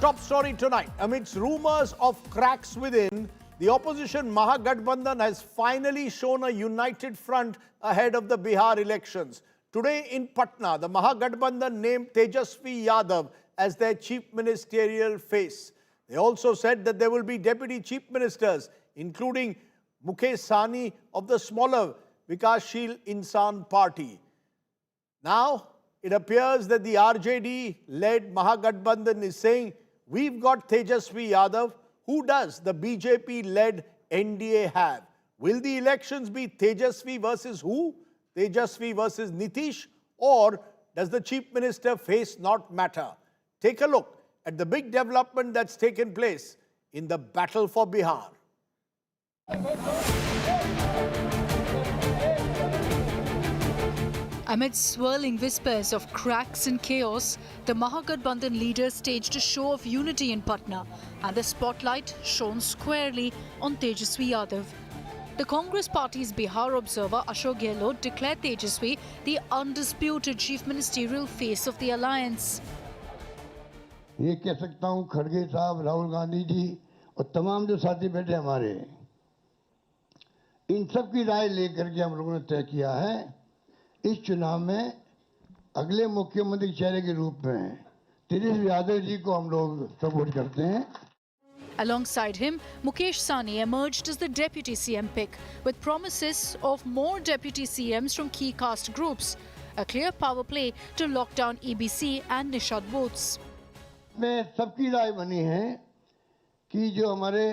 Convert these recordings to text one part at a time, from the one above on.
Top story tonight. Amidst rumors of cracks within, the opposition Mahagathbandhan has finally shown a united front ahead of the Bihar elections. Today in Patna, the Mahagathbandhan named Tejashwi Yadav as their chief ministerial face. They also said that there will be deputy chief ministers, including Mukesh Sahni of the smaller Vikashsheel Insan party. Now, it appears that the RJD-led Mahagathbandhan is saying, we've got Tejashwi Yadav. Who does the BJP-led NDA have? Will the elections be Tejashwi versus who? Tejashwi versus Nitish? Or does the chief minister face not matter? Take a look at the big development that's taken place in the battle for Bihar. Amid swirling whispers of cracks and chaos, the Mahagathbandhan leaders staged a show of unity in Patna, and the spotlight shone squarely on Tejashwi Yadav. The Congress Party's Bihar observer Ashok Gehlot declared Tejashwi the undisputed chief ministerial face of the alliance. ये कह सकता हूँ खड़गे साहब, राहुल गांधी जी और तमाम जो साथी बैठे हमारे, इन सब की राय लेकर के हम लोगों ने तय किया है इस चुनाव में अगले मुख्यमंत्री चेहरे के रूप में तेजस्वी यादव जी को हम लोग सपोर्ट करते हैं. Alongside him, Mukesh Sahni emerged as the deputy CM pick, with promises of more deputy CMs from key caste groups, a clear power play to lock down EBC and Nishad votes. में सबकी राय बनी है कि जो हमारे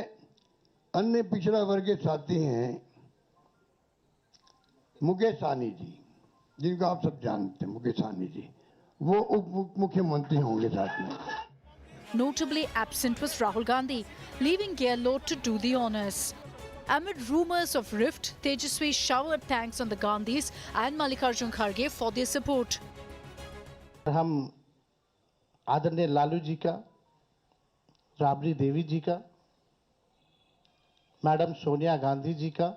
अन्य पिछड़ा वर्ग के साथी हैं, मुकेश सहनी जी, जिनको आप सब जानते हैं, मुकेश सहनी जी, वो उप मुख्यमंत्री होंगे साथ में. Notably absent was Rahul Gandhi, leaving Gehlot to do the honours. Amid rumours of rift, Tejashwi showered thanks on the Gandhis and Mallikarjun Kharge for their support. हम आदरणीय लालू जी का, राबड़ी देवी जी का, मैडम सोनिया गांधी जी का,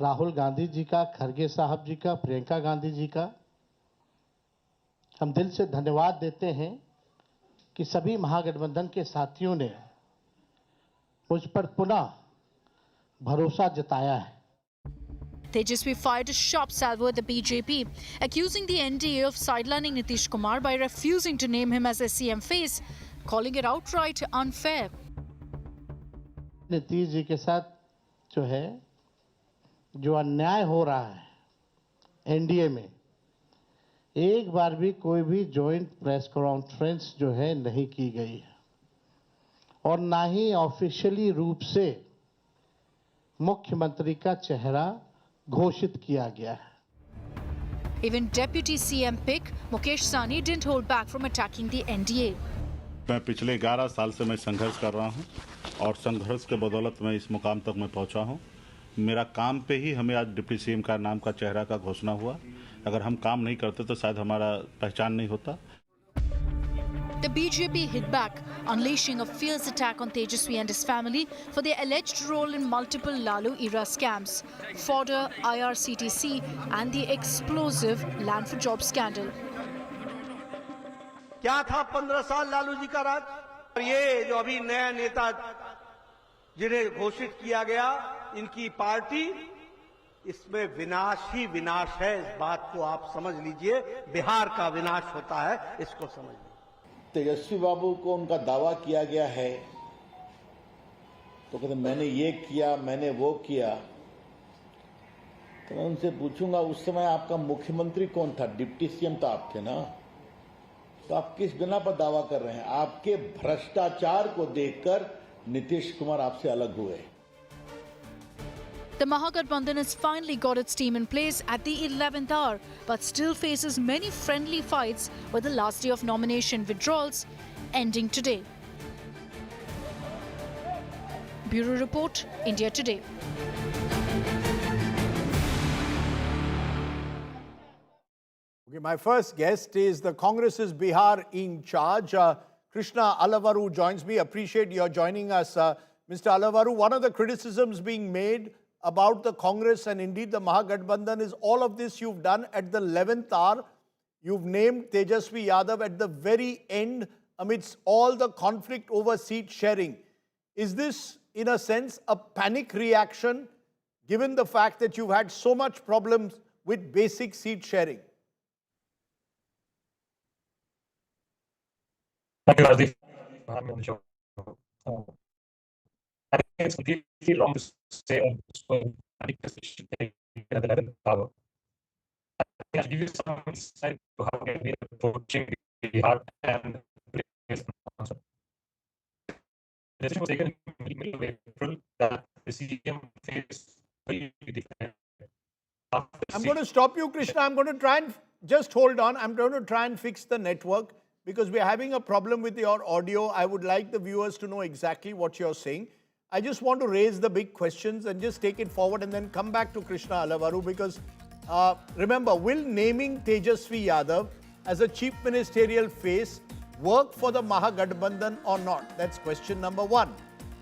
राहुल गांधी जी का, खरगे साहब जी का, प्रियंका गांधी जी का हम दिल से धन्यवाद देते हैं कि सभी महागठबंधन के साथियों ने मुझ पर पुनः भरोसा जताया है. Tejashwi fired a sharp salvo at the BJP, accusing the NDA of sidelining Nitish Kumar by refusing to name him as a CM face, calling it outright unfair. Nitish ji के साथ जो है, जो अन्याय हो रहा है एनडीए में, एक बार भी कोई भी जॉइंट प्रेस कॉन्फ्रेंस जो है नहीं की गई है और ना ही ऑफिशियली रूप से मुख्यमंत्री का चेहरा घोषित किया गया है. Even deputy CM pick Mukesh Sahni didn't hold back from attacking the NDA. मैं पिछले 11 साल से मैं संघर्ष कर रहा हूं और संघर्ष के बदौलत मैं इस मुकाम तक मैं पहुंचा हूं. मेरा काम पे ही हमें आज डिप्टी सीएम का नाम का चेहरा का घोषणा हुआ. अगर हम काम नहीं करते तो शायद हमारा पहचान नहीं होता. The BJP hit back, unleashing a fierce attack on Tejashwi and his family for their alleged role in multiple Lalu-era scams, fodder, IRCTC and the explosive Land for Jobs scandal. क्या था 15 साल लालू जी का राज? और ये जो अभी नया नेता जिन्हें घोषित किया गया, इनकी पार्टी, इसमें विनाश ही विनाश है. इस बात को आप समझ लीजिए. बिहार का विनाश होता है, इसको समझ लीजिए. तेजस्वी बाबू को उनका दावा किया गया है तो कहते मैंने ये किया, मैंने वो किया. तो मैं उनसे पूछूंगा, उस समय आपका मुख्यमंत्री कौन था? डिप्टी सीएम तो आप थे ना. तो आप किस बिना पर दावा कर रहे हैं? आपके भ्रष्टाचार को देखकर नीतीश कुमार आपसे अलग हुए. The Mahagathbandhan has finally got its team in place at the 11th hour, but still faces many friendly fights, with the last day of nomination withdrawals ending today. Bureau Report, India Today. Okay, my first guest is the Congress's Bihar in charge. Krishna Alavaru joins me. Appreciate your joining us. Mr. Alavaru, one of the criticisms being made about the Congress and indeed the Mahagathbandhan is all of this you've done at the 11th hour. You've named Tejashwi Yadav at the very end amidst all the conflict over seat sharing. Is this, in a sense, a panic reaction, given the fact that you've had so much problems with basic seat sharing? Thank you, Rajdeep, for having me on the show. I think it's completely wrong to say this panic should take another level of power. I think I should give you some insight to how we have been approaching Bihar and the answer. The decision was taken in the middle of April that the CM faced very different. I'm going to stop you, Krishna. I'm going to try and just hold on. I'm going to try and fix the network because we're having a problem with your audio. I would like the viewers to know exactly what you're saying. I just want to raise the big questions and just take it forward and then come back to Krishna Alavaru because remember, will naming Tejashwi Yadav as a chief ministerial face work for the Mahagathbandhan or not? That's question number one.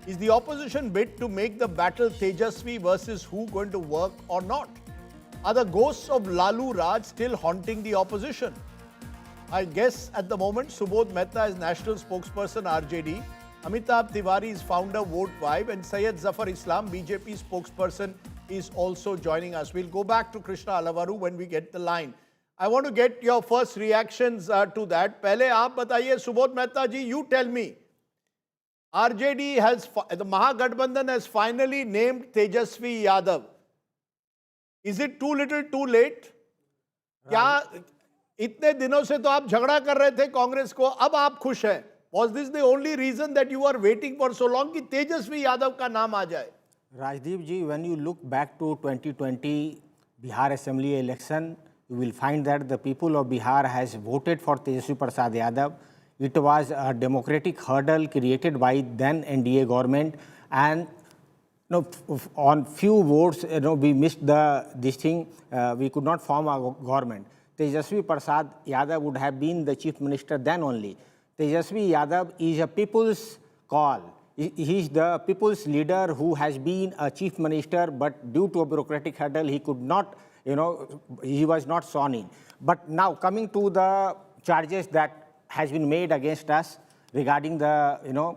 Is the opposition bid to make the battle Tejashwi versus who going to work or not? Are the ghosts of Lalu Raj still haunting the opposition? I guess at the moment, Subodh Mehta is national spokesperson RJD, Amitabh Tiwari is founder Vote Vibe, and Syed Zafar Islam, BJP spokesperson, is also joining us. We'll go back to Krishna Alavaru when we get the line. I want to get your first reactions to that. Pehle aap bataiye, Subodh Mehta ji, you tell me. RJD has, the Mahagathbandhan has finally named Tejashwi Yadav. Is it too little too late? क्या इतने दिनों से तो आप झगड़ा कर रहे थे कांग्रेस को, अब आप खुश हैं? Was this the only reason that you are waiting for so long कि तेजस्वी यादव का नाम आ जाए? Rajdeep ji, when you look back to 2020 Bihar Assembly election, you will find that the people of Bihar has voted for Tejashwi Prasad Yadav. It was a democratic hurdle created by then NDA government, and on few votes, we missed this thing. We could not form a government. Tejashwi Prasad Yadav would have been the chief minister then only. Tejashwi Yadav is a people's call. He is the people's leader who has been a chief minister, but due to a bureaucratic hurdle, he could not, he was not sworn in. But now coming to the charges that has been made against us regarding the,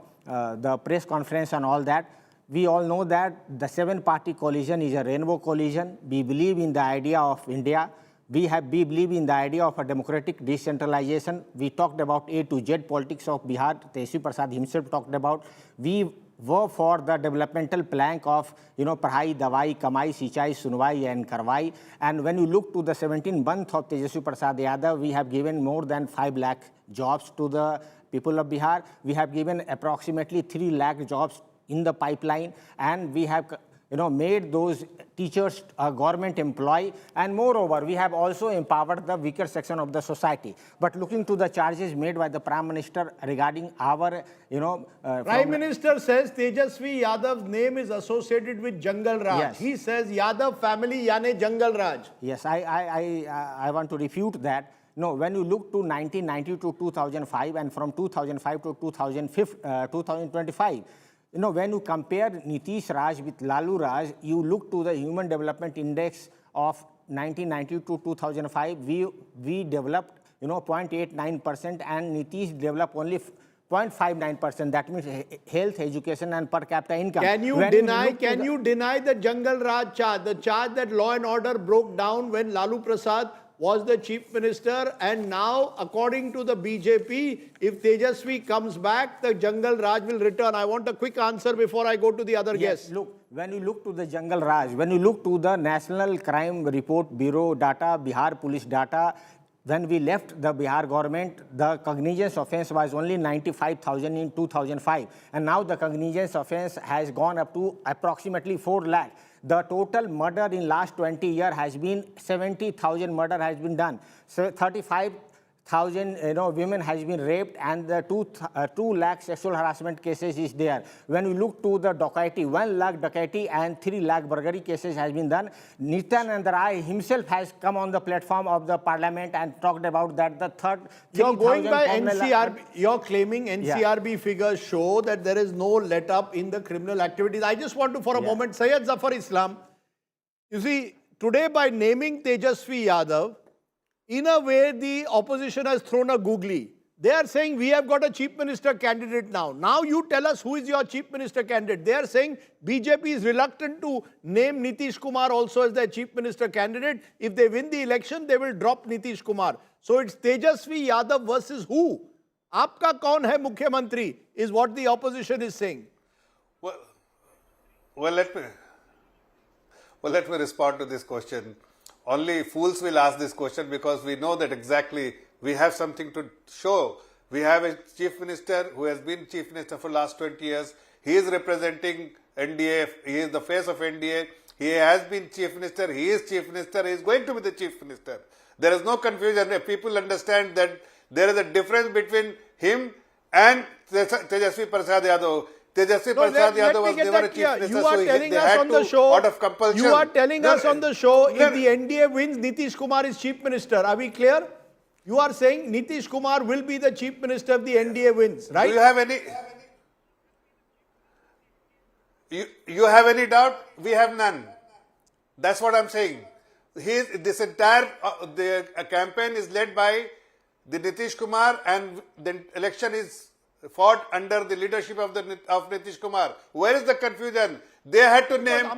the press conference and all that, we all know that the 7-party coalition is a rainbow coalition. We believe in the idea of India. We believe in the idea of a democratic decentralization. We talked about A to Z politics of Bihar. Tejashwi Prasad himself talked about. We were for the developmental plank of, Pahai, Dawai, Kamai, Sichai, Sunwai and Karwai. And when you look to the 17 month of Tejashwi Prasad Yadav, we have given more than 5 lakh jobs to the people of Bihar. We have given approximately 3 lakh jobs in the pipeline, and we have made those teachers a government employee, and moreover, we have also empowered the weaker section of the society. But looking to the charges made by the Prime Minister regarding our, Prime Minister says Tejashwi Yadav's name is associated with Jungle Raj. Yes. He says Yadav family yane Jungle Raj. Yes, I want to refute that. No, when you look to 1990 to 2005 and from 2005 to 2025, when you compare Nitish Raj with Lalu Raj, you look to the Human Development Index of 1990 to 2005, we developed, 0.89%, and Nitish developed only 0.59%. That means health, education, and per capita income. Can you deny the Jungle Raj charge, the charge that law and order broke down when Lalu Prasad was the chief minister, and now, according to the BJP, if Tejashwi comes back, the Jungle Raj will return? I want a quick answer before I go to the other guests. Look, when you look to the Jungle Raj, when you look to the National Crime Report Bureau data, Bihar Police data, when we left the Bihar government, the cognizance offence was only 95,000 in 2005. And now the cognizance offence has gone up to approximately 4 lakh. The total murder in last 20 years has been 70,000 murder has been done. So 35,000 women has been raped, and the 2 lakh sexual harassment cases is there. When we look to the dacoity, 1 lakh dacoity and 3 lakh burglary cases has been done. Nityananda Rai himself has come on the platform of the parliament and talked about that the third. You're going by NCRB. You're claiming NCRB figures show that there is no let up in the criminal activities. I just want to, for a moment, Syed Zafar Islam, you see, today by naming Tejashwi Yadav, in a way, the opposition has thrown a googly. They are saying we have got a chief minister candidate now. Now you tell us who is your chief minister candidate. They are saying BJP is reluctant to name Nitish Kumar also as their chief minister candidate. If they win the election, they will drop Nitish Kumar. So it's Tejashwi Yadav versus who? Aapka kaun hai Mukhyamantri is what the opposition is saying. Well, let me respond to this question. Only fools will ask this question because we know that exactly we have something to show. We have a chief minister who has been chief minister for last 20 years. He is representing NDA. He is the face of NDA. He has been chief minister. He is chief minister. He is going to be the chief minister. There is no confusion. People understand that there is a difference between him and Tejashwi Prasad Yadav. Tejashwi Prasad Yadav was never a chief minister. You are telling us on the show, out of compulsion. You are telling us on the show, if the NDA wins, Nitish Kumar is chief minister. Are we clear? You are saying Nitish Kumar will be the chief minister if the NDA wins, right? Do you have any? You have any doubt? We have none. That's what I'm saying. This entire the campaign is led by the Nitish Kumar, and the election is fought under the leadership of Nitish Kumar. Where is the confusion? They had to name.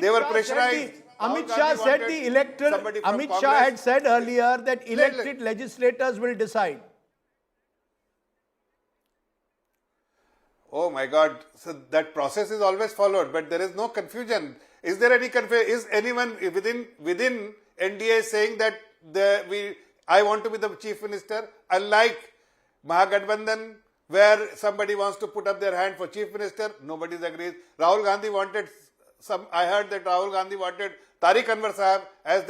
They were pressurized. Amit Shah said the electoral. Amit Shah had said earlier that elected legislators will decide. Oh my God! So that process is always followed, but there is no confusion. Is there any confusion? Is anyone within NDA saying that I want to be the chief minister? Unlike Mahagathbandhan, where somebody wants to put up their hand for chief minister, nobody agrees. Rahul Gandhi wanted I heard that Rahul Gandhi wanted Tariq Anwar Sahab as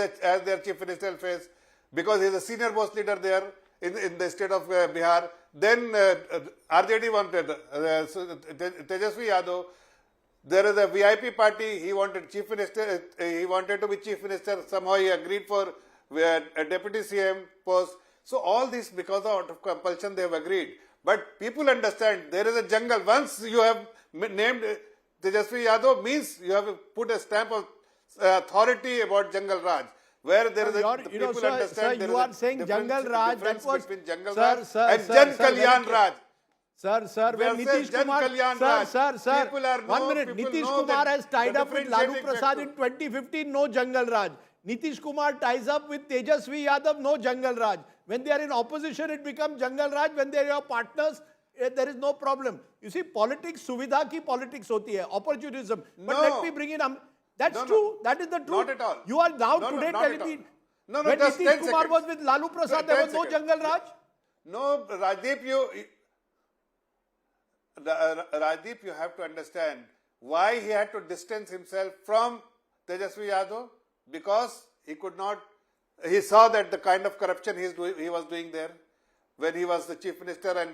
their chief ministerial face because he is a senior most leader there in the state of Bihar. Then RJD wanted Tejashwi Yadav. There is a VIP party. He wanted chief minister. He wanted to be chief minister. Somehow he agreed for a deputy CM post. So all this because of compulsion they have agreed. But people understand there is a jungle. Once you have named Tejashwi Yadav, means you have put a stamp of authority about Jungle Raj. Where there is people understand there you are saying Jungle Raj, that was between Jungle Raj and Jan Kalyan Raj. Sir, when Nitish Kumar, sir, 1 minute, Nitish Kumar has tied up with Lalu Prasad in 2015, no Jungle Raj. Nitish Kumar ties up with Tejashwi Yadav, no Jungle Raj. When they are in opposition, it becomes Jungle Raj. When they are your partners, there is no problem. You see, politics, suvidha ki politics hoti hai, opportunism. But let me bring in, that's true. That is the truth. Not at all. You are now today telling me, when Nitish Kumar was with Lalu Prasad, there was no Jungle Raj? No, Rajdeep, you have to understand why he had to distance himself from Tejashwi Yadav, because he could not. He saw that the kind of corruption he was doing there when he was the chief minister and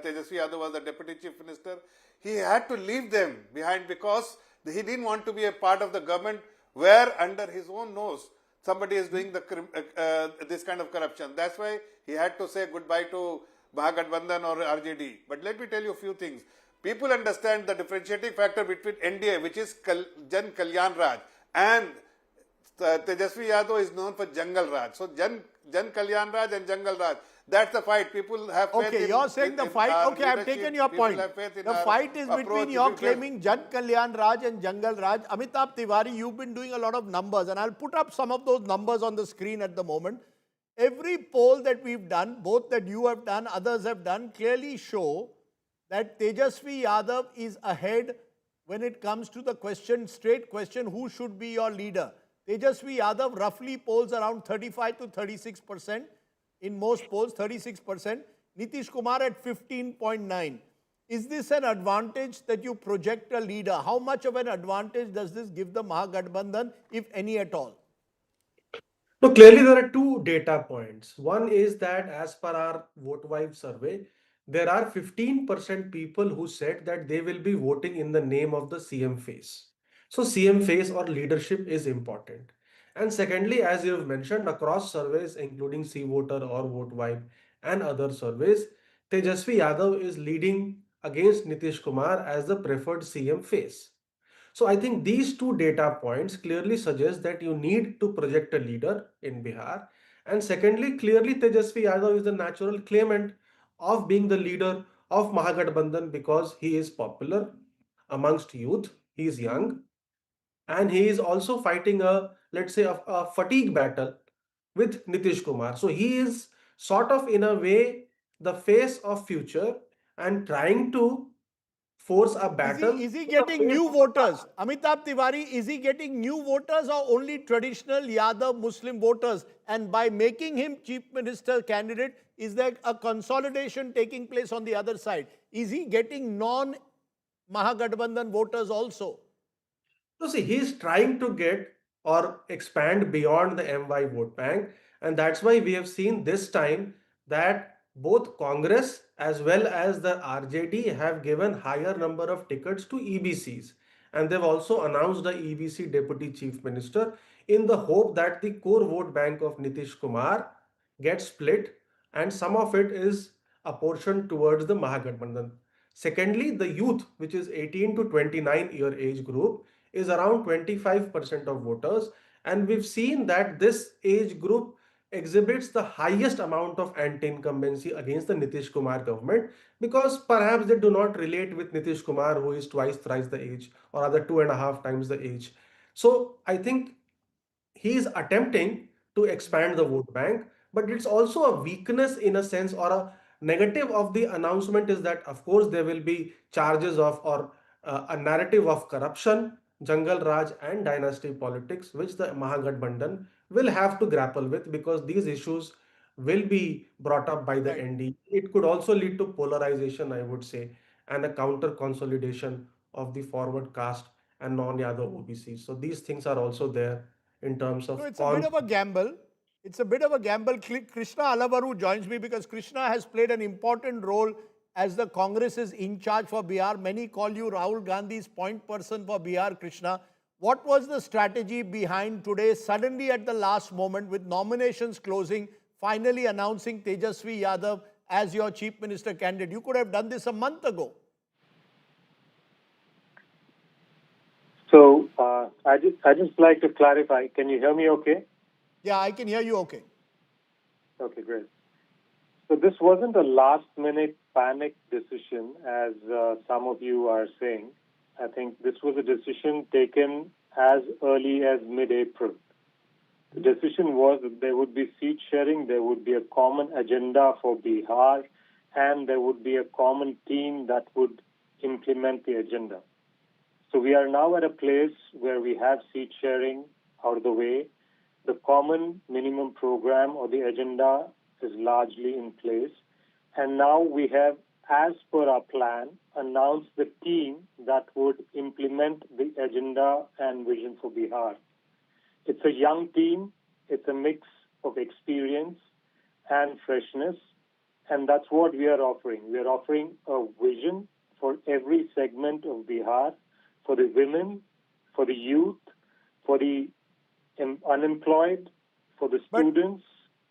Tejashwi Yadav was the deputy chief minister. He had to leave them behind because he didn't want to be a part of the government where under his own nose somebody is doing this kind of corruption. That's why he had to say goodbye to Mahagathbandhan or RJD. But let me tell you a few things. People understand the differentiating factor between NDA, which is Jan Kalyan Raj, and Tejashwi Yadav is known for Jungle Raj. So Jan Kalyan Raj and Jungle Raj, that's the fight. People have faith Okay, you're saying the fight. Okay, I've taken your point. The fight is between you're claiming Jan Kalyan Raj and Jungle Raj. Amitabh Tiwari, you've been doing a lot of numbers, and I'll put up some of those numbers on the screen at the moment. Every poll that we've done, both that you have done, others have done, clearly show that Tejashwi Yadav is ahead when it comes to the straight question, who should be your leader? Tejashwi Yadav roughly polls around 35 to 36%. In most polls, 36%. Nitish Kumar at 15.9. Is this an advantage that you project a leader? How much of an advantage does this give the Mahagathbandhan, if any at all? No, clearly there are two data points. One is that as per our VoteVibe survey, there are 15% people who said that they will be voting in the name of the CM face. So CM face or leadership is important. And secondly, as you have mentioned, across surveys, including C-Voter or VoteVibe and other surveys, Tejashwi Yadav is leading against Nitish Kumar as the preferred CM face. So I think these two data points clearly suggest that you need to project a leader in Bihar. And secondly, clearly Tejashwi Yadav is the natural claimant of being the leader of Mahagathbandhan because he is popular amongst youth, he is young, and he is also fighting a, let's say, a fatigue battle with Nitish Kumar. So he is sort of, in a way, the face of future and trying to force a battle Is he in the getting face new of the voters? past. Amitabh Tiwari, is he getting new voters or only traditional Yadav Muslim voters? And by making him chief minister candidate, is there a consolidation taking place on the other side? Is he getting non-Mahagathbandhan voters also? So see, he's trying to get or expand beyond the MY vote bank, and that's why we have seen this time that both Congress as well as the RJD have given higher number of tickets to EBCs, and they've also announced the EBC deputy chief minister in the hope that the core vote bank of Nitish Kumar gets split and some of it is apportioned towards the Mahagathbandhan. Secondly, the youth, which is 18 to 29 year age group, is around 25% of voters, and we've seen that this age group exhibits the highest amount of anti-incumbency against the Nitish Kumar government because perhaps they do not relate with Nitish Kumar, who is twice, thrice the age, or rather 2.5 times the age. So I think he is attempting to expand the vote bank, but it's also a weakness in a sense, or a negative of the announcement is that, of course, there will be charges of or a narrative of corruption, jungle raj, and dynasty politics, which the Mahagathbandhan will have to grapple with because these issues will be brought up by the Right. ND. It could also lead to polarization, I would say, and a counter consolidation of the forward caste and non-Yadav OBCs. So these things are also there in terms No, of it's a bit of a gamble. It's a bit of a gamble. Krishna Alavaru joins me because Krishna has played an important role as the Congress is in charge for Bihar. Many call you Rahul Gandhi's point person for Bihar, Krishna. What was the strategy behind today, suddenly at the last moment, with nominations closing, finally announcing Tejashwi Yadav as your chief minister candidate? You could have done this a month ago. So I just like to clarify. Can you hear me okay? Yeah, I can hear you okay. Okay, great. So this wasn't a last-minute panic decision, as some of you are saying. I think this was a decision taken as early as mid-April. The decision was that there would be seat sharing, there would be a common agenda for Bihar, and there would be a common team that would implement the agenda. So we are now at a place where we have seat sharing out of the way. The common minimum program or the agenda is largely in place. And now we have, as per our plan, announced the team that would implement the agenda and vision for Bihar. It's a young team. It's a mix of experience and freshness. And that's what we are offering. We are offering a vision for every segment of Bihar, for the women, for the youth, for the unemployed, for the students,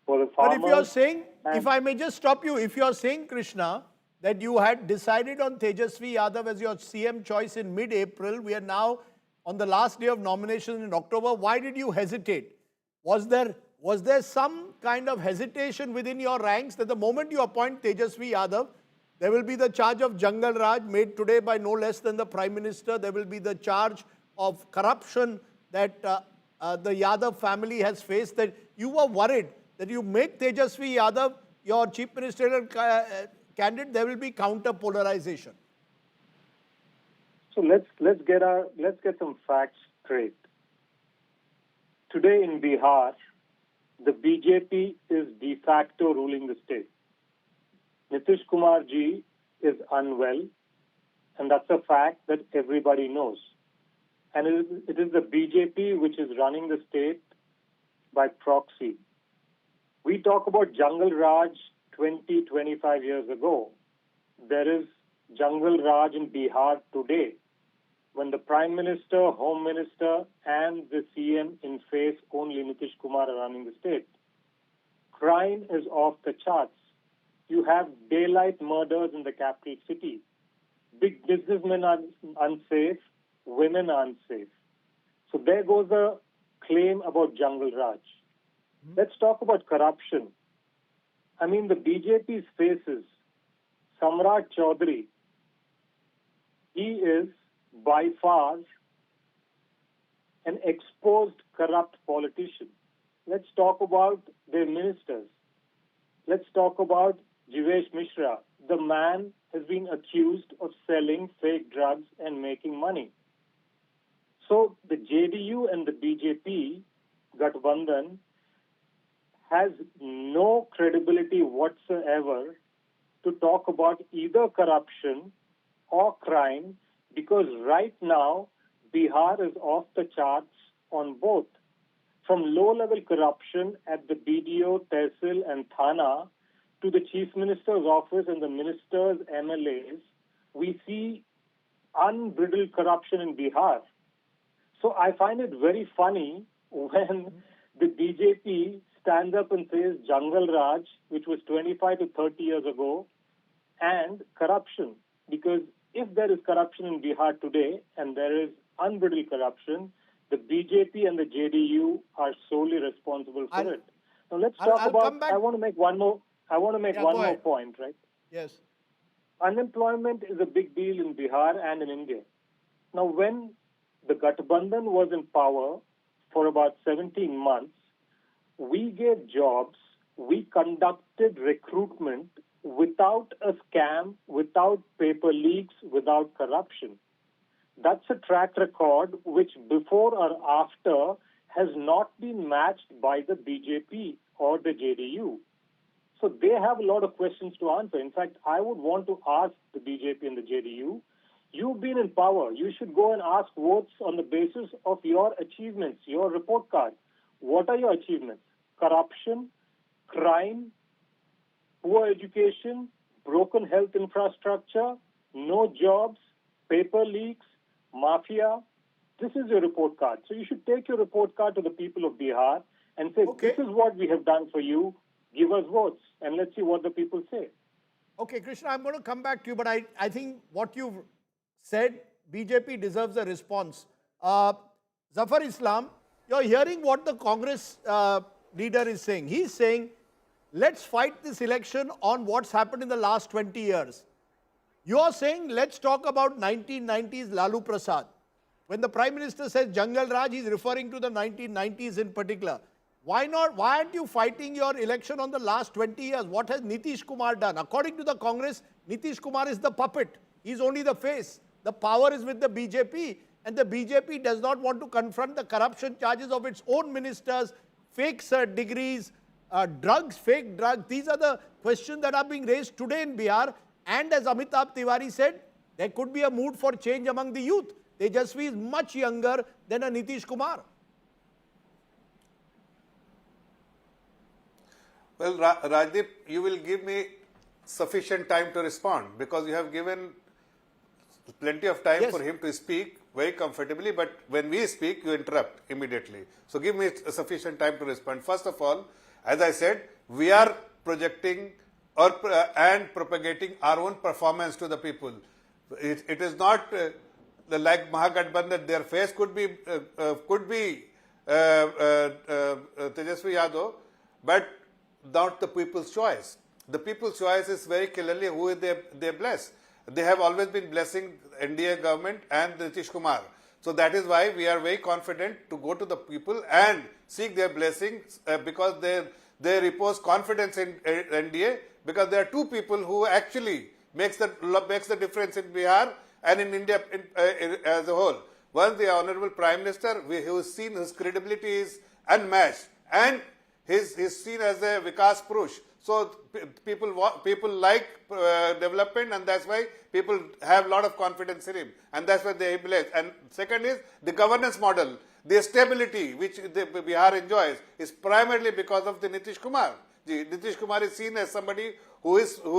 for the farmers. But if you're saying, if I may just stop you, if you're saying, Krishna, that you had decided on Tejashwi Yadav as your CM choice in mid-April, we are now on the last day of nomination in October, why did you hesitate? Was there some kind of hesitation within your ranks that the moment you appoint Tejashwi Yadav, there will be the charge of Jungle Raj made today by no less than the Prime Minister. There will be the charge of corruption that the Yadav family has faced, that you were worried that you make Tejashwi Yadav your chief ministerial candidate, there will be counter polarization. So let's get some facts straight. Today in Bihar, the BJP is de facto ruling the state. Nitish Kumar ji is unwell, and that's a fact that everybody knows. And it is the BJP which is running the state by proxy. We talk about Jungle Raj 20, 25 years ago. There is Jungle Raj in Bihar today, when the Prime Minister, Home Minister, and the CM in face only Nitish Kumar are running the state. Crime is off the charts. You have daylight murders in the capital city. Big businessmen are unsafe. Women are unsafe. So there goes the claim about Jungle Raj. Let's talk about corruption. I mean, the BJP's faces Samrat Chaudhary, he is by far an exposed corrupt politician. Let's talk about their ministers. Let's talk about Jivesh Mishra. The man has been accused of selling fake drugs and making money. So the JDU and the BJP, Gathbandhan, has no credibility whatsoever to talk about either corruption or crime, because right now Bihar is off the charts on both. From low-level corruption at the BDO, Tehsil and Thana to the Chief Minister's office and the ministers, MLAs, we see unbridled corruption in Bihar. So I find it very funny when the BJP stands up and says Jungle Raj, which was 25 to 30 years ago, and corruption. Because if there is corruption in Bihar today and there is unbridled corruption, the BJP and the JDU are solely responsible for it. Now let's talk about. I want to make one more. Point, right? Yes. Unemployment is a big deal in Bihar and in India. Now, when the Gathbandhan was in power for about 17 months, we gave jobs, we conducted recruitment without a scam, without paper leaks, without corruption. That's a track record which before or after has not been matched by the BJP or the JDU. So they have a lot of questions to answer. In fact, I would want to ask the BJP and the JDU, you've been in power. You should go and ask votes on the basis of your achievements, your report card. What are your achievements? Corruption, crime, poor education, broken health infrastructure, no jobs, paper leaks, mafia. This is your report card. So you should take your report card to the people of Bihar and say, This is what we have done for you. Give us votes and let's see what the people say. Okay, Krishna, I'm going to come back to you, but I think what you've said, BJP deserves a response. Zafar Islam, you're hearing what the Congress leader is saying. He's saying, let's fight this election on what's happened in the last 20 years. You're saying, let's talk about 1990s Lalu Prasad. When the Prime Minister says Jungle Raj, he's referring to the 1990s in particular. Why not? Why aren't you fighting your election on the last 20 years? What has Nitish Kumar done? According to the Congress, Nitish Kumar is the puppet. He's only the face. The power is with the BJP. And the BJP does not want to confront the corruption charges of its own ministers, fake cert degrees, drugs, fake drugs. These are the questions that are being raised today in Bihar. And as Amitabh Tiwari said, there could be a mood for change among the youth. Tejashwi is much younger than a Nitish Kumar. Well, Rajdeep, you will give me sufficient time to respond because you have given plenty of time for him to speak very comfortably, but when we speak, you interrupt immediately. So give me sufficient time to respond. First of all, as I said, we are projecting and propagating our own performance to the people. It is not like Mahagathbandhan. Their face could be Tejashwi Yadav, but not the people's choice. The people's choice is very clearly who they bless. They have always been blessing NDA government and Nitish Kumar. So that is why we are very confident to go to the people and seek their blessings because they repose confidence in NDA, because there are two people who actually makes the difference in Bihar and in India as a whole. One, the Honorable Prime Minister, who has seen his credibility is unmatched, and he's seen as a Vikas Purush. So people like development, and that's why people have a lot of confidence in him, and that's why they believe. And second is the governance model, the stability which the Bihar enjoys is primarily because of the Nitish Kumar. Nitish Kumar is seen as somebody who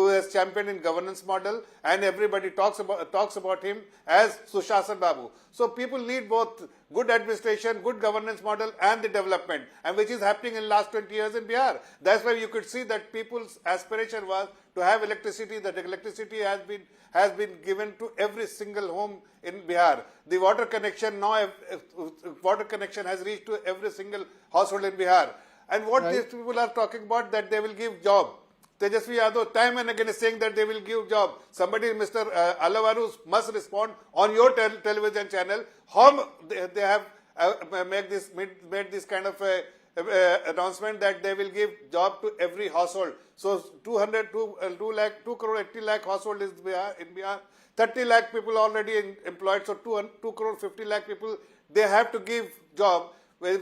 has championed in governance model, and everybody talks about him as Sushasan Babu. So people need both good administration, good governance model, and the development, and which is happening in last 20 years in Bihar. That's why you could see that people's aspiration was to have electricity. That electricity has been given to every single home in Bihar. The water connection has reached to every single household in Bihar. And what these people are talking about, that they will give job. Tejashwi Yadav time and again is saying that they will give job. Somebody, Mr. Alavaru, must respond on your television channel. How they have made this kind of announcement that they will give job to every household. So 2 crore 80 lakh household is in Bihar. 30 lakh people already employed. So 2 crore 50 lakh people, they have to give job. Where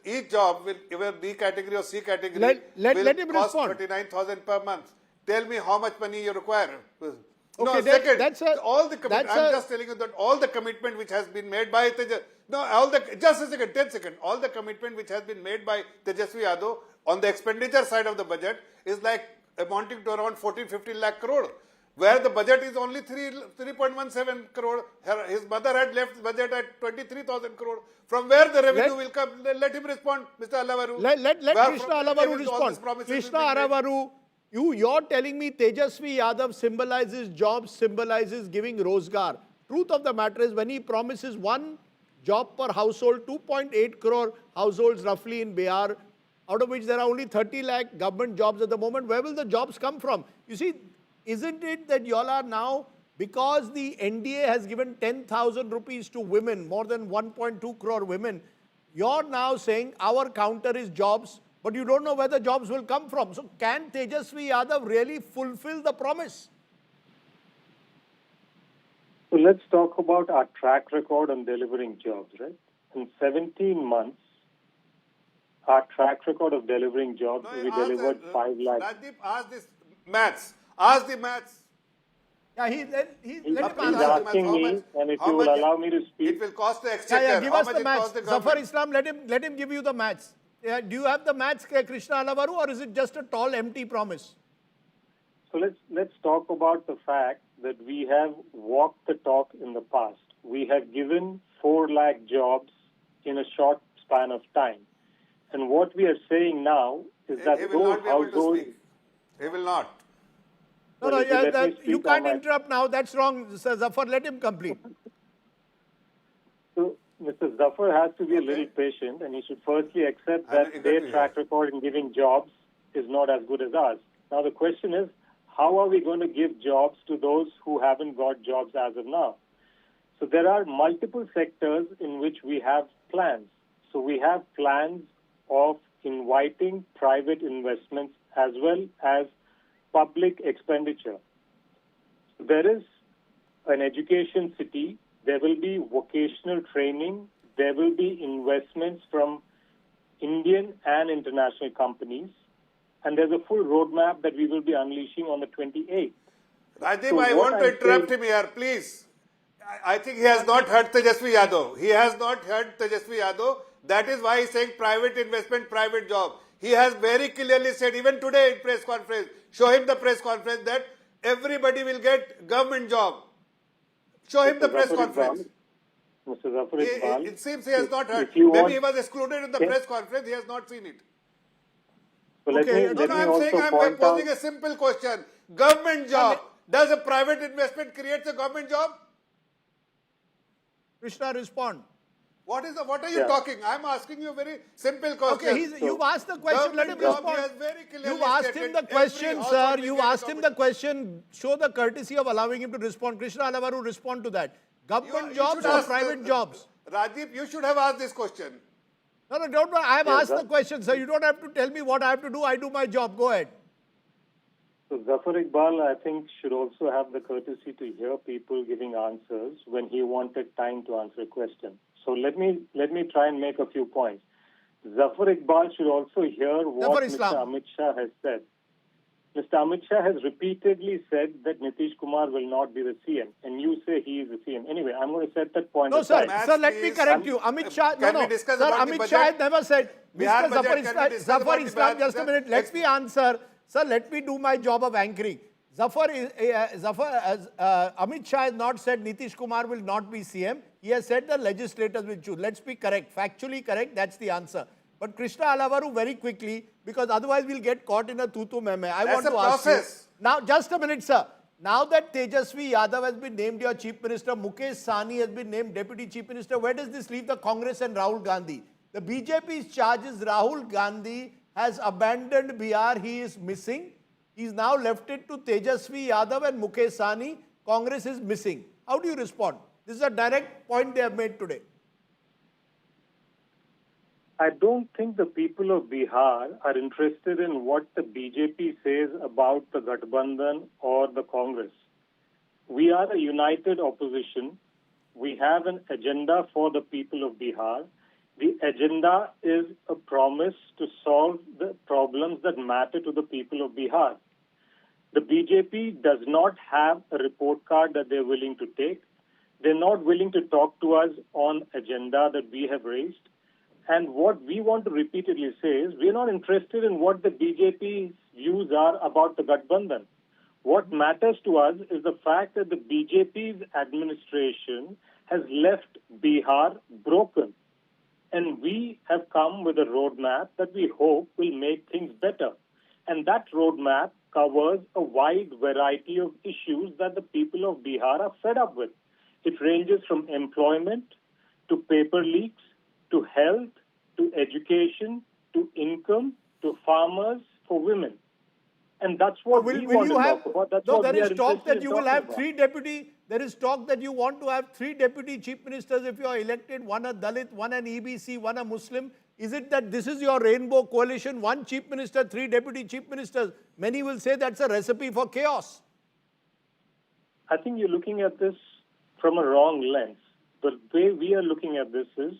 each job will, either B category or C category, let him cost respond. 39,000 per month. Tell me how much money you require. Okay, No, second, I'm just telling you that all the commitment which has been made by just a second, 10 seconds. All the commitment which has been made by Tejashwi Yadav on the expenditure side of the budget is like amounting to around 14-15 lakh crore. Where the budget is only 3.17 crore. His mother had left budget at 23,000 crore. From where the revenue will come? Let him respond, Mr. Alavaru. Let Krishna Alavaru respond. Krishna Alavaru, you're telling me Tejashwi Yadav symbolizes jobs, symbolizes giving rozgar. Truth of the matter is when he promises one job per household, 2.8 crore households roughly in Bihar, out of which there are only 30 lakh government jobs at the moment, where will the jobs come from? You see, isn't it that y'all are now, because the NDA has given 10,000 rupees to women, more than 1.2 crore women, you're now saying our counter is jobs, but you don't know where the jobs will come from. So can Tejashwi Yadav really fulfill the promise? So let's talk about our track record on delivering jobs, right? In 17 months, our track record of delivering jobs, we delivered 5 lakh. Rajdeep, ask this maths. Ask the maths. Yeah, let him He's asking me, and if you will allow me to speak. It will cost the exchequer. Give us the maths. Zafar Islam, let him give you the maths. Do you have the maths, Krishna Alavaru, or is it just a tall, empty promise? So let's talk about the fact that we have walked the talk in the past. We have given 4 lakh jobs in a short span of time. And what we are saying now is that he will those not be able to households... speak. He will not. You can't interrupt now. That's wrong, Sir Zafar. Let him complete. So, Mr. Zafar has to be a little patient, and he should firstly accept that their track record in giving jobs is not as good as ours. Now, the question is, how are we going to give jobs to those who haven't got jobs as of now? So, there are multiple sectors in which we have plans. So, we have plans of inviting private investments as well as public expenditure. There is an education city, there will be vocational training, there will be investments from Indian and international companies, and there's a full roadmap that we will be unleashing on the 28th. Rajdeep, So I want to interrupt him here, please. I think he has not heard Tejashwi Yadav. He has not heard Tejashwi Yadav. That is why he is saying private investment, private job. He has very clearly said, even today in press conference, show him the press conference, that everybody will get government job. Show him the press conference. Mr. Zafar Iqbal, It seems he has not heard. Maybe he was excluded in the press conference, he has not seen it. So I'm posing a simple question. Government job. Does a private investment create a government job? Krishna, respond. What are you talking? I'm asking you a very simple question. Okay, you've asked the question, let him respond. You've asked him the question, sir. You've asked him the question. Show the courtesy of allowing him to respond. Krishna Alavaru, respond to that. Government jobs or private jobs? Rajdeep, you should have asked this question. No, don't worry. I have asked the question, sir. You don't have to tell me what I have to do. I do my job. Go ahead. So Zafar Iqbal, I think, should also have the courtesy to hear people giving answers when he wanted time to answer a question. So let me try and make a few points. Zafar Iqbal should also hear what Mr. Amit Shah has said. Mr. Amit Shah has repeatedly said that Nitish Kumar will not be the CM, and you say he is the CM. Anyway, I'm going to set that point aside. No, sir, let me correct you. Amit Shah, sir, Amit Shah has never said, Mr. Zafar Islam, just a minute, let me answer. Sir, let me do my job of anchoring. Amit Shah has not said Nitish Kumar will not be CM. He has said the legislators will choose. Let's be correct, factually correct, that's the answer. But Krishna Alavaru, very quickly, because otherwise we'll get caught in a tutu meme. I want to ask you. Now, just a minute, sir. Now that Tejashwi Yadav has been named your Chief Minister, Mukesh Sahni has been named Deputy Chief Minister, where does this leave the Congress and Rahul Gandhi? The BJP's charge is Rahul Gandhi has abandoned Bihar, he is missing. He's now left it to Tejashwi Yadav and Mukesh Sahni. Congress is missing. How do you respond? This is a direct point they have made today. I don't think the people of Bihar are interested in what the BJP says about the Gathbandhan or the Congress. We are a united opposition. We have an agenda for the people of Bihar. The agenda is a promise to solve the problems that matter to the people of Bihar. The BJP does not have a report card that they're willing to take. They're not willing to talk to us on agenda that we have raised. And what we want to repeatedly say is we're not interested in what the BJP's views are about the Gathbandhan. What matters to us is the fact that the BJP's administration has left Bihar broken. And we have come with a roadmap that we hope will make things better. And that roadmap covers a wide variety of issues that the people of Bihar are fed up with. It ranges from employment to paper leaks, to health, to education, to income, to farmers, for women. And that's what we want to talk about. That's what there we is are talk that interested you in will have talking there is talk that you want to have 3 deputy chief ministers if you are elected, one a Dalit, one an EBC, one a Muslim. Is it that this is your rainbow coalition, 1 chief minister, 3 deputy chief ministers? Many will say that's a recipe for chaos. I think you're looking at this from a wrong lens. The way we are looking at this is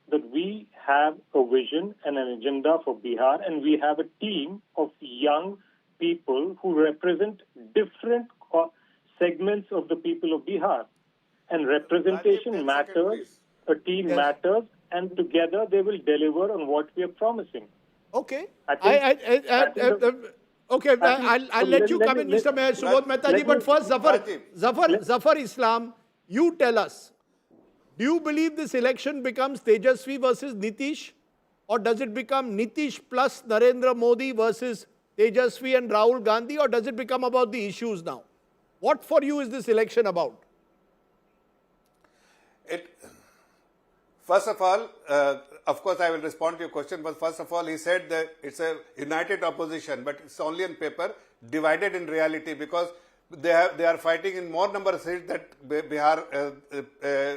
that we have a vision and an agenda for Bihar, and we have a team of young people who represent different segments of the people of Bihar. And representation matters, a team matters, and together they will deliver on what we are promising. Okay. Okay, I'll let you come in, Mr. Subodh Mehta ji, but first, Zafar Islam, you tell us, do you believe this election becomes Tejashwi versus Nitish, or does it become Nitish plus Narendra Modi versus Tejashwi and Rahul Gandhi, or does it become about the issues now? What for you is this election about? First of all, of course, I will respond to your question, but first of all, he said that it's a united opposition, but it's only on paper, divided in reality, because they are fighting in more number of seats that Bihar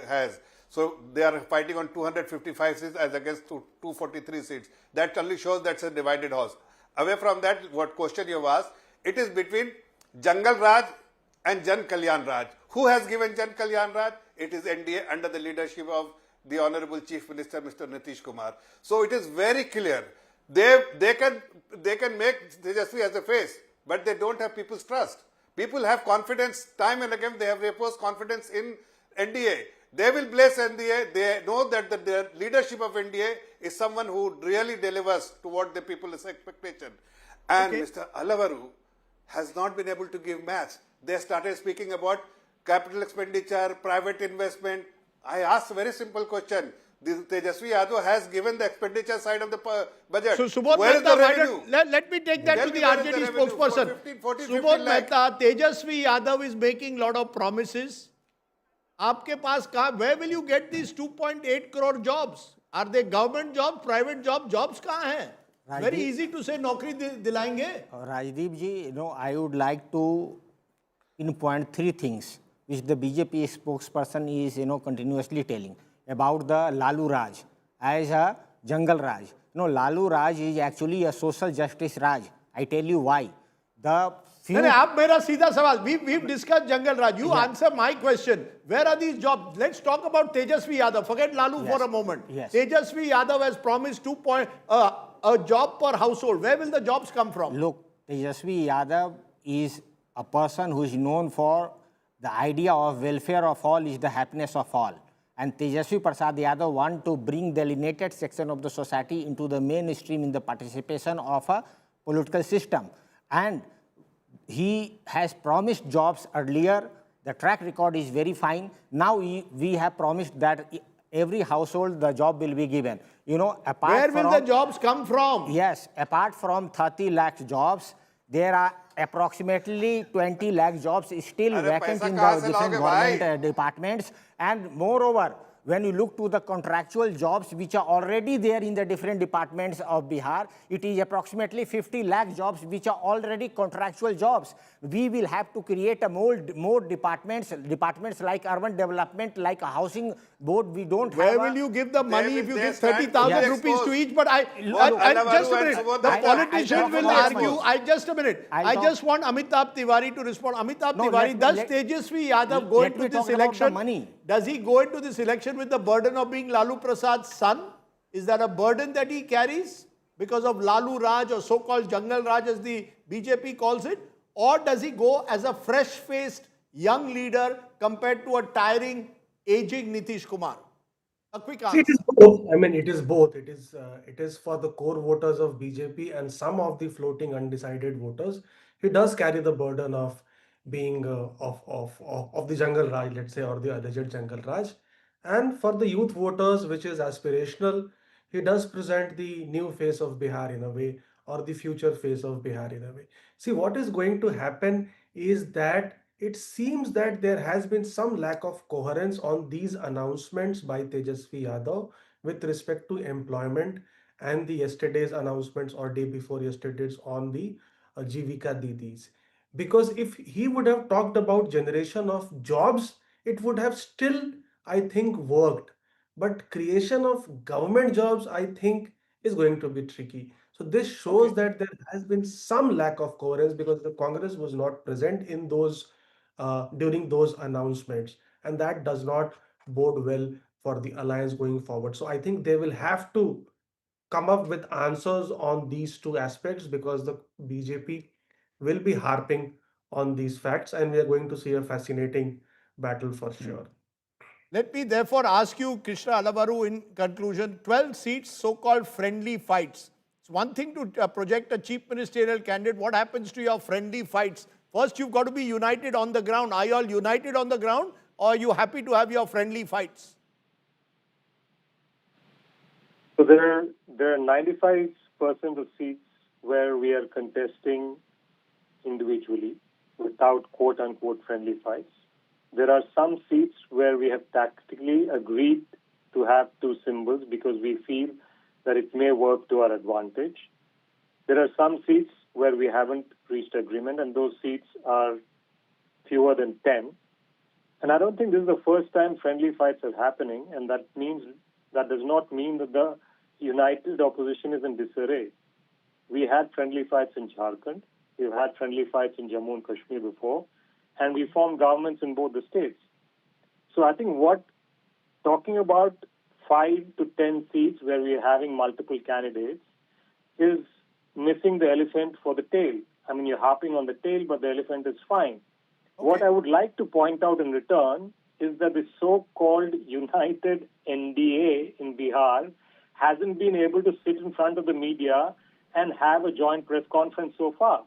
has. So they are fighting on 255 seats as against 243 seats. That only shows that's a divided house. Away from that, what question you have asked, it is between Jangal Raj and Jan Kalyan Raj. Who has given Jan Kalyan Raj? It is NDA under the leadership of the Honorable Chief Minister, Mr. Nitish Kumar. So it is very clear. They can make Tejashwi as a face, but they don't have people's trust. People have confidence, time and again they have reposed confidence in NDA. They will bless NDA. They know that the leadership of NDA is someone who really delivers to what the people's expectation. And Mr. Alavaru has not been able to give maths. They started speaking about capital expenditure, private investment. I asked a very simple question. Tejashwi Yadav has given the expenditure side of the budget. So Subodh Mehta, let me take that to the RJD spokesperson. 14, Subodh Mehta, Tejashwi Yadav is making lot of promises. आपके पास कहाँ? Where will you get these 2.8 crore jobs? Are they government jobs, private jobs? Jobs कहाँ हैं? Very easy to say नौकरी दिलाएंगे. Rajdeep ji, I would like to pinpoint 3 things which the BJP spokesperson is continuously telling about the Lalu Raj as a Jangal Raj. Lalu Raj is actually a social justice Raj. I tell you why. आप मेरा सीधा सवाल, we've discussed Jangal Raj. You answer my question. Where are these jobs? Let's talk about Tejashwi Yadav. Forget Lalu for a moment. Tejashwi Yadav has promised a job per household. Where will the jobs come from? Look, Tejashwi Yadav is a person who is known for the idea of welfare of all is the happiness of all. And Tejashwi Prasad Yadav want to bring the alienated section of the society into the mainstream in the participation of a political system. And he has promised jobs earlier. The track record is very fine. Now we have promised that every household the job will be given. Where will the jobs come from? Yes, apart from 30 lakh jobs, there are approximately 20 lakh jobs still vacant in the different government departments. And moreover, when you look to the contractual jobs which are already there in the different departments of Bihar, it is approximately 50 lakh jobs which are already contractual jobs. We will have to create a more departments like urban development, like a housing board. We don't have. Where will you give the money if you give 30,000 Yes. rupees to each? But just a minute. The politicians will argue. Just a minute. I just want Amitabh Tiwari to respond. Amitabh Tiwari, does Tejashwi Yadav go into this election? Does he go into this election with the burden of being Lalu Prasad's son? Is that a burden that he carries because of Lalu Raj or so-called Jungle Raj as the BJP calls it? Or does he go as a fresh-faced young leader compared to a tiring, aging Nitish Kumar? A quick answer. It is both. I mean, it is both. It is for the core voters of BJP and some of the floating undecided voters. He does carry the burden of being of the Jungle Raj, let's say, or the alleged Jungle Raj. And for the youth voters, which is aspirational, he does present the new face of Bihar in a way, or the future face of Bihar in a way. See, what is going to happen is that it seems that there has been some lack of coherence on these announcements by Tejashwi Yadav with respect to employment and the yesterday's announcements or day before yesterday's on the Jivika Didis. Because if he would have talked about generation of jobs, it would have still, I think, worked. But creation of government jobs, I think, is going to be tricky. So this shows that there has been some lack of coherence because the Congress was not present in those during those announcements, and that does not bode well for the alliance going forward. So I think they will have to come up with answers on these two aspects because the BJP will be harping on these facts, and we are going to see a fascinating battle for sure. Let me therefore ask you, Krishna Alavaru, in conclusion, 12 seats, so-called friendly fights. It's one thing to project a chief ministerial candidate. What happens to your friendly fights? First, you've got to be united on the ground. Are you all united on the ground, or are you happy to have your friendly fights? So there are 95% of seats where we are contesting individually without quote-unquote friendly fights. There are some seats where we have tactically agreed to have two symbols because we feel that it may work to our advantage. There are some seats where we haven't reached agreement, and those seats are fewer than 10. And I don't think this is the first time friendly fights are happening, and that does not mean that the united opposition is in disarray. We had friendly fights in Jharkhand, we've had friendly fights in Jammu and Kashmir before, and we formed governments in both the states. So I think talking about 5 to 10 seats where we are having multiple candidates is missing the elephant for the tail. I mean, you're harping on the tail, but the elephant is fine. Okay. What I would like to point out in return is that the so-called united NDA in Bihar hasn't been able to sit in front of the media and have a joint press conference so far.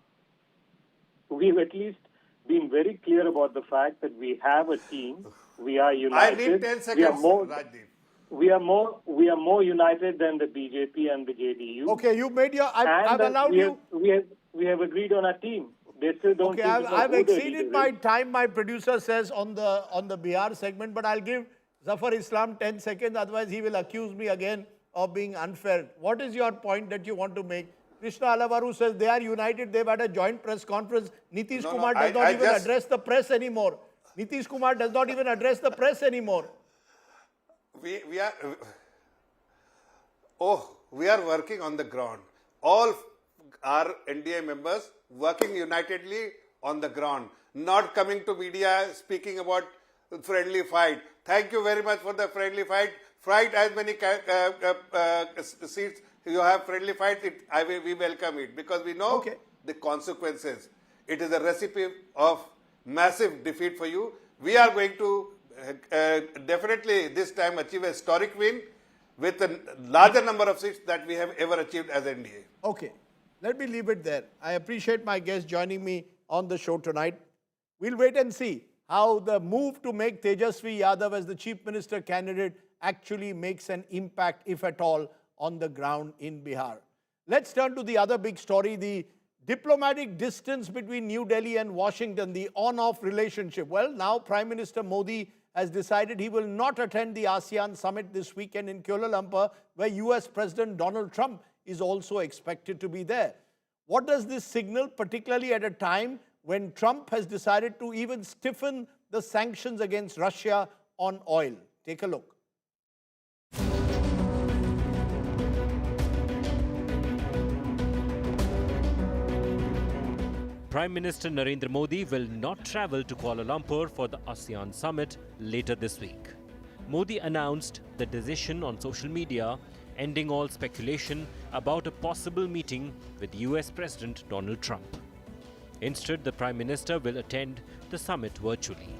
We've at least been very clear about the fact that we have a team, we are united. I need 10 seconds, Rajdeep. We are more united than the BJP and the JDU. Okay, you made your. I've allowed you. We have agreed on our team. They still don't. Okay, I've exceeded my time. My producer says on the Bihar segment, but I'll give Zafar Islam 10 seconds. Otherwise, he will accuse me again of being unfair. What is your point that you want to make? Krishna Alavaru says they are united. They've had a joint press conference. Nitish Kumar does not even address the press anymore. Nitish Kumar does not even address the press anymore. We are working on the ground. All our NDA members working unitedly on the ground, not coming to media speaking about friendly fight. Thank you very much for the friendly fight. Fight as many seats you have friendly fight. We welcome it because we know the consequences. It is a recipe of massive defeat for you. We are going to definitely this time achieve a historic win with a larger number of seats that we have ever achieved as NDA. Okay, let me leave it there. I appreciate my guests joining me on the show tonight. We'll wait and see how the move to make Tejashwi Yadav as the Chief Minister candidate actually makes an impact, if at all, on the ground in Bihar. Let's turn to the other big story, the diplomatic distance between New Delhi and Washington, the on-off relationship. Well, now Prime Minister Modi has decided he will not attend the ASEAN summit this weekend in Kuala Lumpur, where US President Donald Trump is also expected to be there. What does this signal, particularly at a time when Trump has decided to even stiffen the sanctions against Russia on oil? Take a look. Prime Minister Narendra Modi will not travel to Kuala Lumpur for the ASEAN summit later this week. Modi announced the decision on social media, ending all speculation about a possible meeting with US President Donald Trump. Instead, the Prime Minister will attend the summit virtually.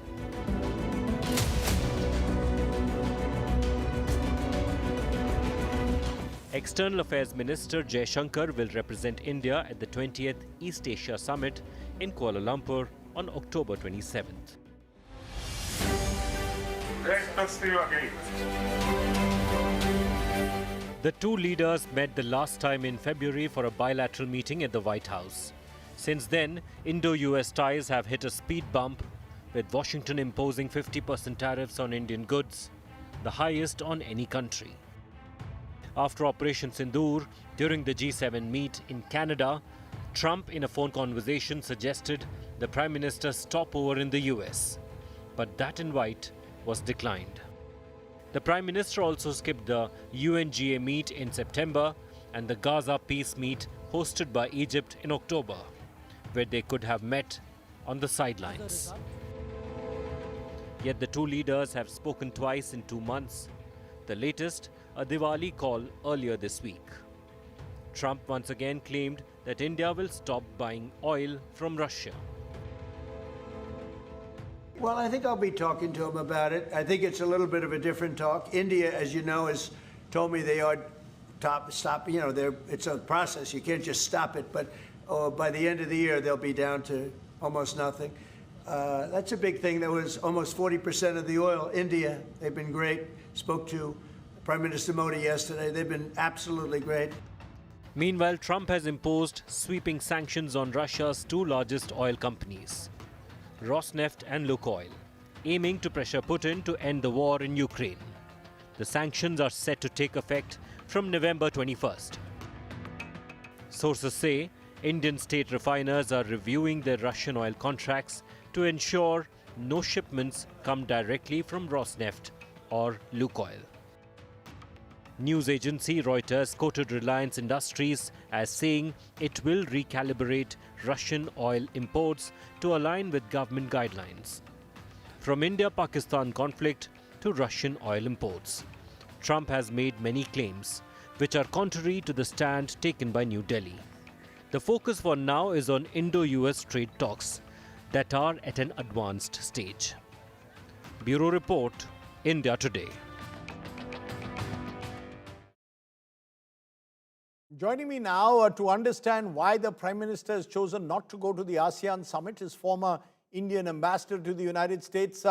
External Affairs Minister Jai Shankar will represent India at the 20th East Asia Summit in Kuala Lumpur on October 27th. Great to see you again. The two leaders met the last time in February for a bilateral meeting at the White House. Since then, Indo-US ties have hit a speed bump, with Washington imposing 50% tariffs on Indian goods, the highest on any country. After Operation Sindoor, during the G7 meet in Canada, Trump in a phone conversation suggested the Prime Minister stop over in the US. But that invite was declined. The Prime Minister also skipped the UNGA meet in September and the Gaza peace meet hosted by Egypt in October, where they could have met on the sidelines. Yet the two leaders have spoken twice in 2 months. The latest, a Diwali call earlier this week. Trump once again claimed that India will stop buying oil from Russia. Well, I think I'll be talking to him about it. I think it's a little bit of a different talk. India, as you know, has told me they are stop. You know, it's a process. You can't just stop it. But by the end of the year, they'll be down to almost nothing. That's a big thing. That was almost 40% of the oil. India, they've been great. Spoke to Prime Minister Modi yesterday. They've been absolutely great. Meanwhile, Trump has imposed sweeping sanctions on Russia's two largest oil companies, Rosneft and Lukoil, aiming to pressure Putin to end the war in Ukraine. The sanctions are set to take effect from November 21st. Sources say Indian state refiners are reviewing their Russian oil contracts to ensure no shipments come directly from Rosneft or Lukoil. News agency Reuters quoted Reliance Industries as saying it will recalibrate Russian oil imports to align with government guidelines. From India-Pakistan conflict to Russian oil imports, Trump has made many claims which are contrary to the stand taken by New Delhi. The focus for now is on Indo-US trade talks that are at an advanced stage. Bureau Report, India Today. Joining me now to understand why the Prime Minister has chosen not to go to the ASEAN summit is former Indian ambassador to the United States.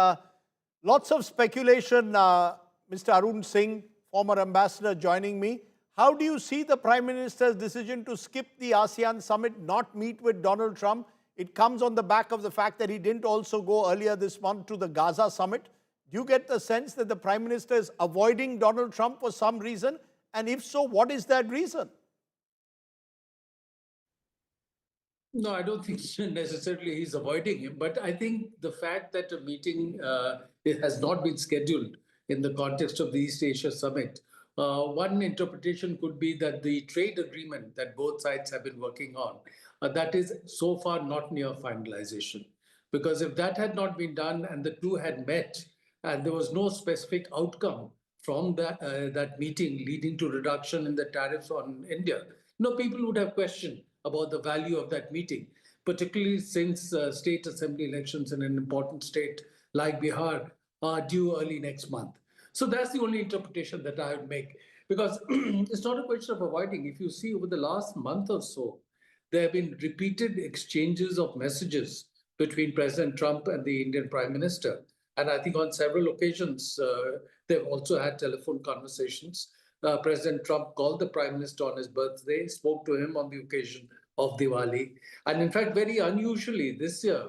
Lots of speculation. Mr. Arun Singh, former ambassador, joining me. How do you see the Prime Minister's decision to skip the ASEAN summit, not meet with Donald Trump? It comes on the back of the fact that he didn't also go earlier this month to the Gaza summit. Do you get the sense that the Prime Minister is avoiding Donald Trump for some reason? And if so, what is that reason? No, I don't think necessarily he's avoiding him, but I think the fact that a meeting it has not been scheduled in the context of the East Asia Summit, one interpretation could be that the trade agreement that both sides have been working on, that is so far not near finalization. Because if that had not been done and the two had met and there was no specific outcome from that meeting leading to reduction in the tariffs on India, people would have questioned about the value of that meeting, particularly since state assembly elections in an important state like Bihar are due early next month. So that's the only interpretation that I would make, because it's not a question of avoiding. If you see over the last month or so, there have been repeated exchanges of messages between President Trump and the Indian Prime Minister. And I think on several occasions, they've also had telephone conversations. President Trump called the Prime Minister on his birthday, spoke to him on the occasion of Diwali. And in fact, very unusually this year,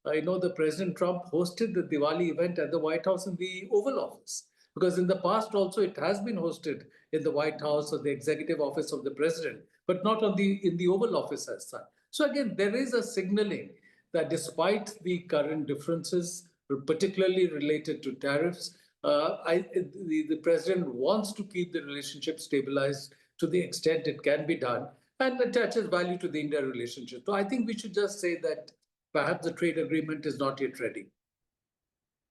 the President Trump hosted the Diwali event at the White House in the Oval Office. Because in the past also it has been hosted in the White House or the executive office of the president, but not in the Oval Office as such. So again, there is a signaling that despite the current differences, particularly related to tariffs, the president wants to keep the relationship stabilized to the extent it can be done and attaches value to the India relationship. So I think we should just say that perhaps the trade agreement is not yet ready.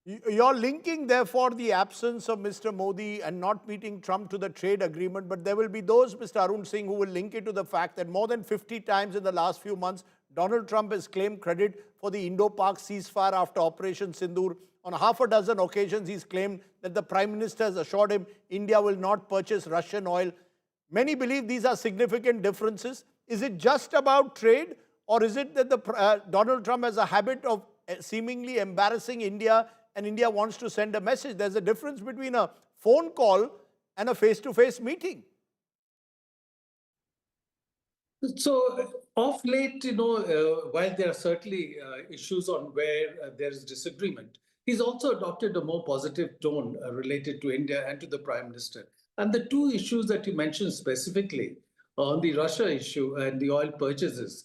You're linking, therefore, the absence of Mr. Modi and not meeting Trump to the trade agreement, but there will be those, Mr. Arun Singh, who will link it to the fact that more than 50 times in the last few months, Donald Trump has claimed credit for the Indo-Pak ceasefire after Operation Sindoor. On half a dozen occasions, he's claimed that the Prime Minister has assured him India will not purchase Russian oil. Many believe these are significant differences. Is it just about trade, or is it that Donald Trump has a habit of seemingly embarrassing India and India wants to send a message? There's a difference between a phone call and a face-to-face meeting. So, of late, while there are certainly issues on where there is disagreement, he's also adopted a more positive tone related to India and to the Prime Minister. And the two issues that you mentioned specifically on the Russia issue and the oil purchases,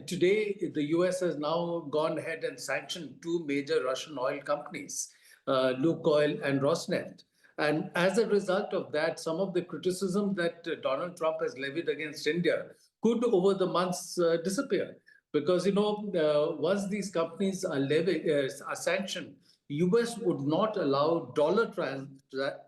today, the US has now gone ahead and sanctioned two major Russian oil companies, Lukoil and Rosneft. And as a result of that, some of the criticism that Donald Trump has levied against India could, over the months, disappear. Because, once these companies are sanctioned, US would not allow dollar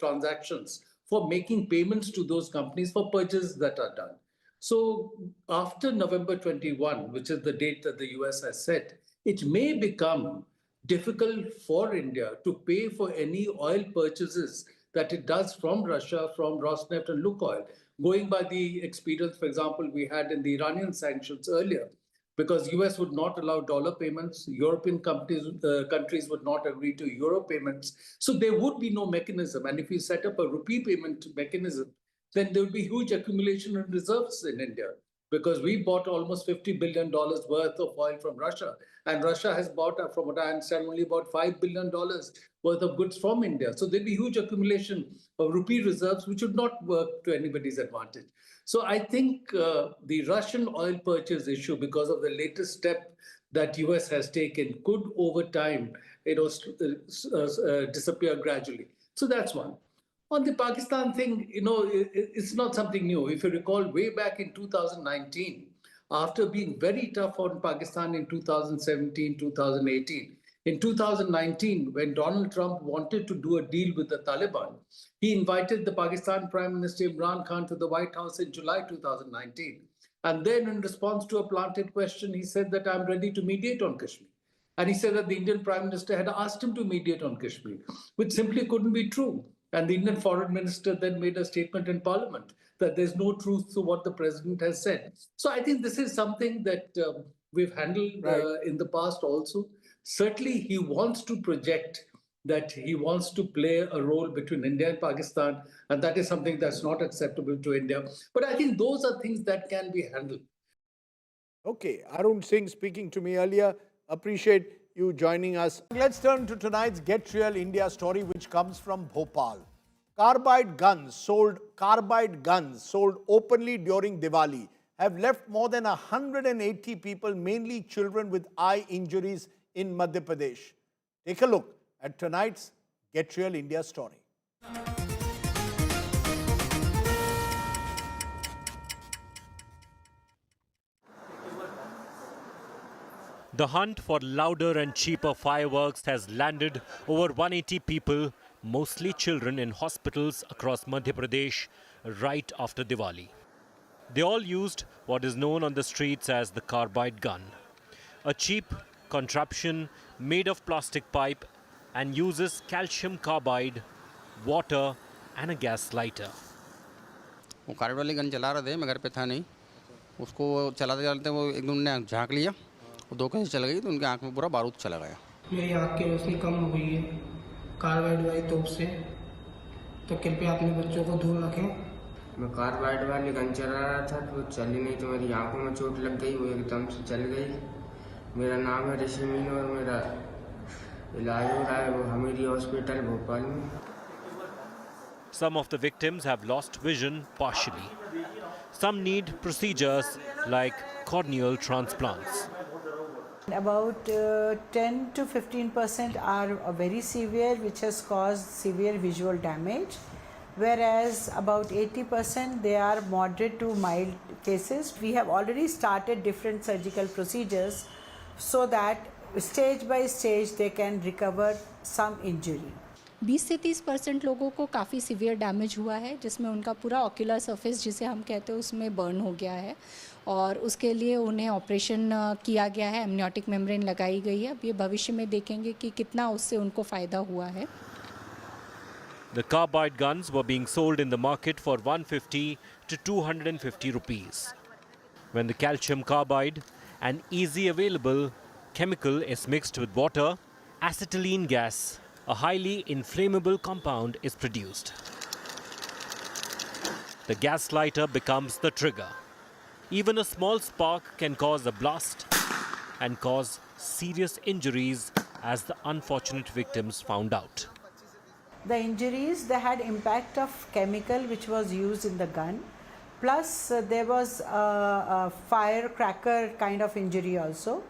transactions for making payments to those companies for purchases that are done. So after November 21, which is the date that the US has set, it may become difficult for India to pay for any oil purchases that it does from Russia, from Rosneft and Lukoil, going by the experience, for example, we had in the Iranian sanctions earlier, because US would not allow dollar payments, European countries would not agree to euro payments. So there would be no mechanism. And if you set up a rupee payment mechanism, then there would be huge accumulation of reserves in India, because we bought almost $50 billion worth of oil from Russia. And Russia has bought, from what I understand, only about $5 billion worth of goods from India. So there'd be huge accumulation of rupee reserves, which would not work to anybody's advantage. So I think the Russian oil purchase issue, because of the latest step that US has taken, could over time, disappear gradually. So that's one. On the Pakistan thing, it's not something new. If you recall, way back in 2019, after being very tough on Pakistan in 2017, 2018, in 2019, when Donald Trump wanted to do a deal with the Taliban, he invited the Pakistan Prime Minister Imran Khan to the White House in July 2019. And then in response to a planted question, he said that I'm ready to mediate on Kashmir. And he said that the Indian Prime Minister had asked him to mediate on Kashmir, which simply couldn't be true. And the Indian Foreign Minister then made a statement in Parliament that there's no truth to what the President has said. So I think this is something that we've handled in the past also. Certainly, he wants to project that he wants to play a role between India and Pakistan, and that is something that's not acceptable to India. But I think those are things that can be handled. Okay, Arun Singh speaking to me earlier. Appreciate you joining us. Let's turn to tonight's Get Real India story, which comes from Bhopal. Carbide guns sold openly during Diwali have left more than 180 people, mainly children, with eye injuries in Madhya Pradesh. Take a look at tonight's Get Real India story. The hunt for louder and cheaper fireworks has landed over 180 people, mostly children, in hospitals across Madhya Pradesh right after Diwali. They all used what is known on the streets as the carbide gun, a cheap contraption made of plastic pipe and uses calcium carbide, water and a gas lighter. वो carbide वाली gun चला रहे थे, मैं घर पे था नहीं, उसको चलाते चलाते वो एक दूसरे ने झांक लिया, वो दो कहीं चल गई तो उनके आंख में पूरा बारूद चला गया. मेरी आंख की रोशनी कम हो गई है कार्बाइड वाली तोप से, तो कृपया अपने बच्चों को दूर रखें. मैं कार्बाइड वाली गन चला रहा था तो चली नहीं, तो मेरी आंखों में चोट लग गई, वो एकदम से चल गई. मेरा नाम है ऋषि मीन और मेरा इलाज हो रहा है वो हमीरी हॉस्पिटल भोपाल में. Some of the victims have lost vision partially. Some need procedures like corneal transplants. About 10 to 15% are very severe, which has caused severe visual damage, whereas about 80% they are moderate to mild cases. We have already started different surgical procedures so that stage by stage they can recover some injury. 20 से 30% लोगों को काफ़ी severe damage हुआ है, जिसमें उनका पूरा ocular surface जिसे हम कहते हैं उसमें बर्न हो गया है और उसके लिए उन्हें ऑपरेशन किया गया है, एमनियोटिक मेम्ब्रेन लगाई गई है. अब ये भविष्य में देखेंगे कि कितना उससे उनको फ़ायदा हुआ है. The carbide guns were being sold in the market for 150 to 250 rupees. When the calcium carbide, an easy available chemical, is mixed with water, acetylene gas, a highly inflammable compound, is produced. The gas lighter becomes the trigger. Even a small spark can cause a blast and cause serious injuries, as the unfortunate victims found out. The injuries, they had impact of chemical which was used in the gun, plus there was a firecracker kind of injury also,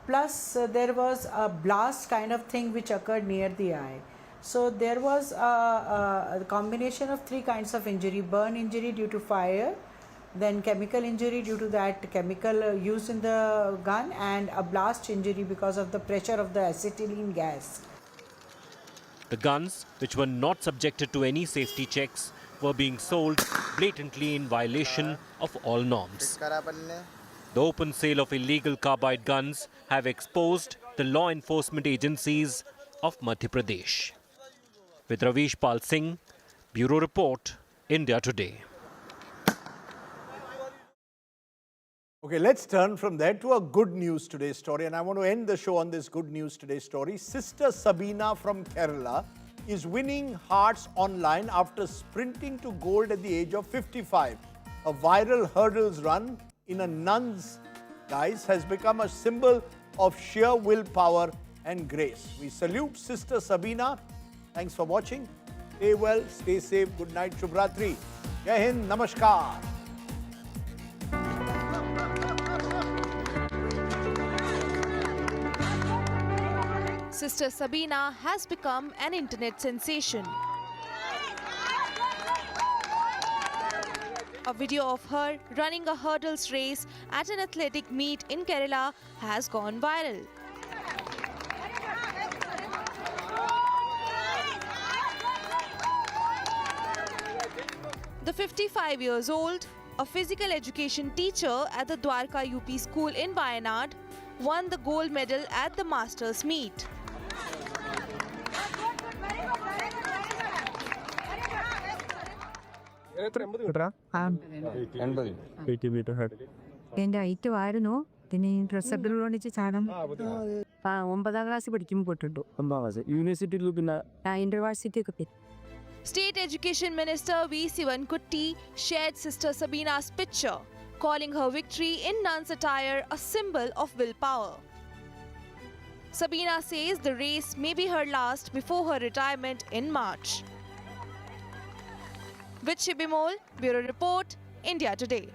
plus there was a blast kind of thing which occurred near the eye. So there was a combination of three kinds of injury: burn injury due to fire, then chemical injury due to that chemical used in the gun, and a blast injury because of the pressure of the acetylene gas. The guns, which were not subjected to any safety checks, were being sold blatantly in violation of all norms. The open sale of illegal carbide guns have exposed the law enforcement agencies of Madhya Pradesh. With Ravish Pal Singh, Bureau Report, India Today. Okay, let's turn from there to a good news today story, and I want to end the show on this good news today story. Sister Sabina from Kerala is winning hearts online after sprinting to gold at the age of 55. A viral hurdles run in a nun's guise has become a symbol of sheer willpower and grace. We salute Sister Sabina. Thanks for watching. Stay well, stay safe. Good night, Shubhratri. Jai Hind, Namaskar. Sister Sabina has become an internet sensation. A video of her running a hurdles race at an athletic meet in Kerala has gone viral. The 55 years old, a physical education teacher at the Dwarka UP school in Wayanad, won the gold medal at the Masters meet. എൻ്റെ item ആയിരുന്നു പിന്നെ ഡ്രസ്സബിളിച്ച് ചാടാൻ 9ാം class പഠിക്കുമ്പോൾ പോയിട്ടുണ്ടോ. 9ാം class യൂണിവേഴ്സിറ്റിയിൽ പിന്നെ university ഒക്കെ. State Education Minister V. Sivankutti shared Sister Sabina's picture, calling her victory in nun's attire a symbol of willpower. Sabina says the race may be her last before her retirement in March. With Shibimol, Bureau Report, India Today.